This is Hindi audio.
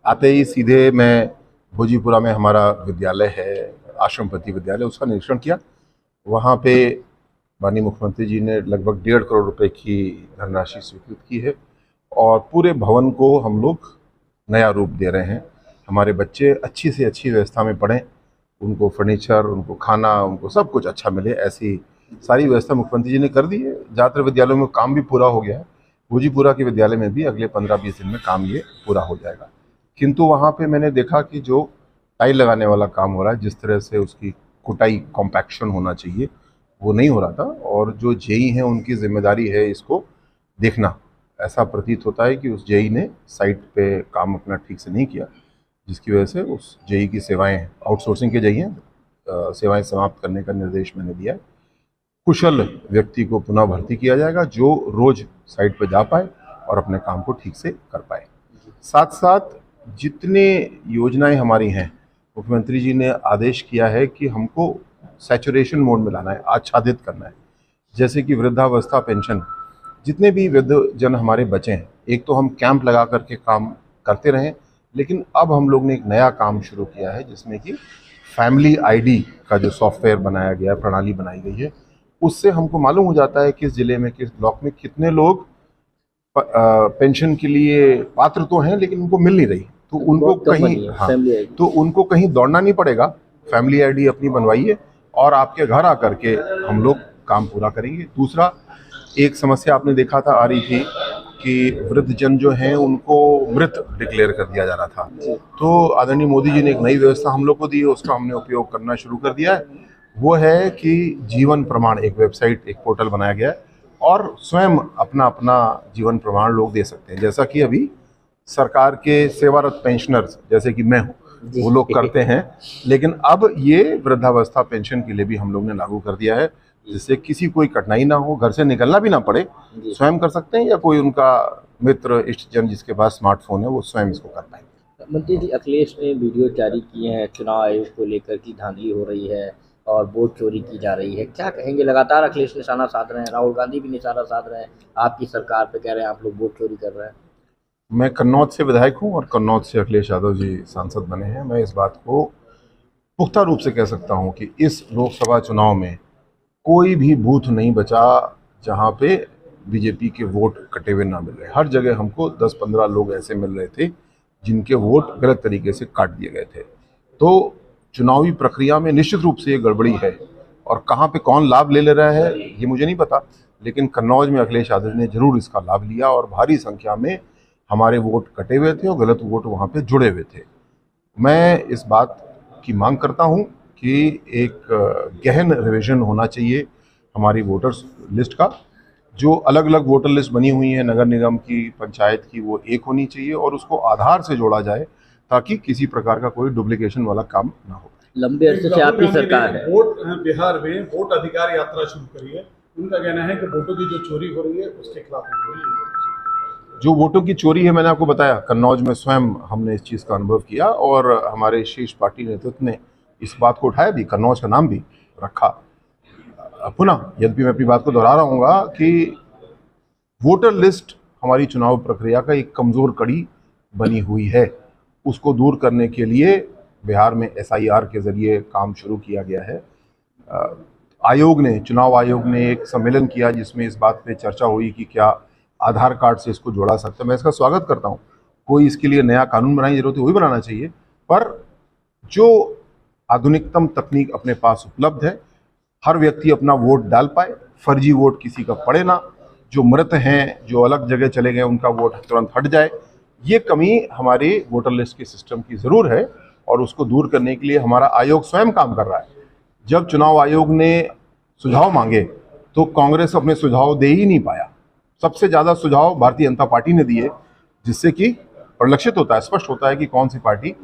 आते ही सीधे मैं भोजीपुरा में हमारा विद्यालय है, आश्रमपति विद्यालय, उसका निरीक्षण किया। वहाँ पे माननीय मुख्यमंत्री जी ने लगभग 1.5 करोड़ रुपए की धनराशि स्वीकृत की है और पूरे भवन को हम लोग नया रूप दे रहे हैं। हमारे बच्चे अच्छी से अच्छी व्यवस्था में पढ़ें, उनको फर्नीचर, उनको खाना, उनको सब कुछ अच्छा मिले, ऐसी सारी व्यवस्था मुख्यमंत्री जी ने कर दी है। ज़्यादातर विद्यालयों में काम भी पूरा हो गया है। भोजीपुरा के विद्यालय में भी अगले 15-20 दिन में काम ये पूरा हो जाएगा। किंतु वहाँ पे मैंने देखा कि जो टाइल लगाने वाला काम हो रहा है, जिस तरह से उसकी कुटाई, कॉम्पैक्शन होना चाहिए, वो नहीं हो रहा था। और जो जेई हैं उनकी जिम्मेदारी है इसको देखना। ऐसा प्रतीत होता है कि उस जेई ने साइट पे काम अपना ठीक से नहीं किया, जिसकी वजह से उस जेई की सेवाएं, आउटसोर्सिंग के जेई हैं, सेवाएं समाप्त करने का निर्देश मैंने दिया है। कुशल व्यक्ति को पुनः भर्ती किया जाएगा जो रोज साइट पर जा पाए और अपने काम को ठीक से कर पाए। साथ साथ जितने योजनाएं हमारी हैं, मुख्यमंत्री जी ने आदेश किया है कि हमको सैचुरेशन मोड में लाना है, आच्छादित करना है। जैसे कि वृद्धावस्था पेंशन, जितने भी वृद्ध जन हमारे बचे हैं, एक तो हम कैंप लगा करके काम करते रहें, लेकिन अब हम लोग ने एक नया काम शुरू किया है जिसमें कि फैमिली आईडी का जो सॉफ्टवेयर बनाया गया है, प्रणाली बनाई गई है, उससे हमको मालूम हो जाता है किस जिले में, किस ब्लॉक में कितने लोग पेंशन के लिए पात्र तो हैं लेकिन उनको मिल नहीं रही। तो उनको कहीं तो उनको कहीं दौड़ना नहीं पड़ेगा। फैमिली आईडी अपनी बनवाइए और आपके घर आकर के हम लोग काम पूरा करेंगे। दूसरा, एक समस्या आपने देखा था आ रही थी कि वृद्धजन जो हैं उनको मृत डिक्लेयर कर दिया जा रहा था। तो आदरणीय मोदी जी ने एक नई व्यवस्था हम लोग को दी है, उसका हमने उपयोग करना शुरू कर दिया है। वो है कि जीवन प्रमाण, एक वेबसाइट, एक पोर्टल बनाया गया है और स्वयं अपना अपना जीवन प्रमाण लोग दे सकते हैं। जैसा कि अभी सरकार के सेवारत पेंशनर्स जैसे कि मैं हूँ, वो लोग करते हैं, लेकिन अब ये वृद्धावस्था पेंशन के लिए भी हम लोग ने लागू कर दिया है, जिससे किसी कोई कठिनाई ना हो, घर से निकलना भी ना पड़े, स्वयं कर सकते हैं या कोई उनका मित्र इष्टजन जिसके पास स्मार्टफोन है वो स्वयं इसको कर पाएंगे। मंत्री जी, अखिलेश ने वीडियो जारी किए हैं चुनाव आयोग को लेकर की धांधली हो रही है और वोट चोरी की जा रही है, क्या कहेंगे? लगातार अखिलेश निशाना साध रहे हैं, राहुल गांधी भी निशाना साध रहे हैं आपकी सरकार पे, कह रहे हैं आप लोग वोट चोरी कर रहे हैं। मैं कन्नौज से विधायक हूँ और कन्नौज से अखिलेश यादव जी सांसद बने हैं। मैं इस बात को पुख्ता रूप से कह सकता हूँ कि इस लोकसभा चुनाव में कोई भी बूथ नहीं बचा जहाँ पे बीजेपी के वोट कटे हुए ना मिल रहे। हर जगह हमको 10-15 लोग ऐसे मिल रहे थे जिनके वोट गलत तरीके से काट दिए गए थे। तो चुनावी प्रक्रिया में निश्चित रूप से ये गड़बड़ी है और कहाँ पे कौन लाभ ले रहा है ये मुझे नहीं पता, लेकिन कन्नौज में अखिलेश यादव ने जरूर इसका लाभ लिया और भारी संख्या में हमारे वोट कटे हुए थे और गलत वोट वहाँ पे जुड़े हुए थे। मैं इस बात की मांग करता हूँ कि एक गहन रिवीजन होना चाहिए हमारी वोटर्स लिस्ट का। जो अलग अलग वोटर लिस्ट बनी हुई है नगर निगम की, पंचायत की, वो एक होनी चाहिए और उसको आधार से जोड़ा जाए ताकि किसी प्रकार का कोई डुप्लीकेशन वाला काम ना हो। लंबे अरसे से आपकी सरकार है, बिहार में वोट अधिकार यात्रा शुरू करी है। उनका कहना है कि वोटों की जो चोरी हो रही है उसके खिलाफ जो वोटों की चोरी है, मैंने आपको बताया, कन्नौज में स्वयं हमने इस चीज़ का अनुभव किया और हमारे शीर्ष पार्टी नेतृत्व ने इस बात को उठाया भी, कन्नौज का नाम भी रखा। पुनः यद्यपि मैं अपनी बात को दोहरा रहा हूँगा कि वोटर लिस्ट हमारी चुनाव प्रक्रिया का एक कमज़ोर कड़ी बनी हुई है, उसको दूर करने के लिए बिहार में SIR के ज़रिए काम शुरू किया गया है। आयोग ने, चुनाव आयोग ने एक सम्मेलन किया जिसमें इस बात पे चर्चा हुई कि क्या आधार कार्ड से इसको जोड़ा सकते हैं। मैं इसका स्वागत करता हूँ, कोई इसके लिए नया कानून बनाने की जरूरत है वही बनाना चाहिए, पर जो आधुनिकतम तकनीक अपने पास उपलब्ध है, हर व्यक्ति अपना वोट डाल पाए, फर्जी वोट किसी का पड़े ना, जो मृत हैं, जो अलग जगह चले गए, उनका वोट तुरंत हट जाए। ये कमी हमारे वोटर लिस्ट के सिस्टम की ज़रूर है और उसको दूर करने के लिए हमारा आयोग स्वयं काम कर रहा है। जब चुनाव आयोग ने सुझाव मांगे तो कांग्रेस अपने सुझाव दे ही नहीं पाया। सबसे ज़्यादा सुझाव भारतीय जनता पार्टी ने दिए, जिससे कि परिलक्षित होता है, स्पष्ट होता है कि कौन सी पार्टी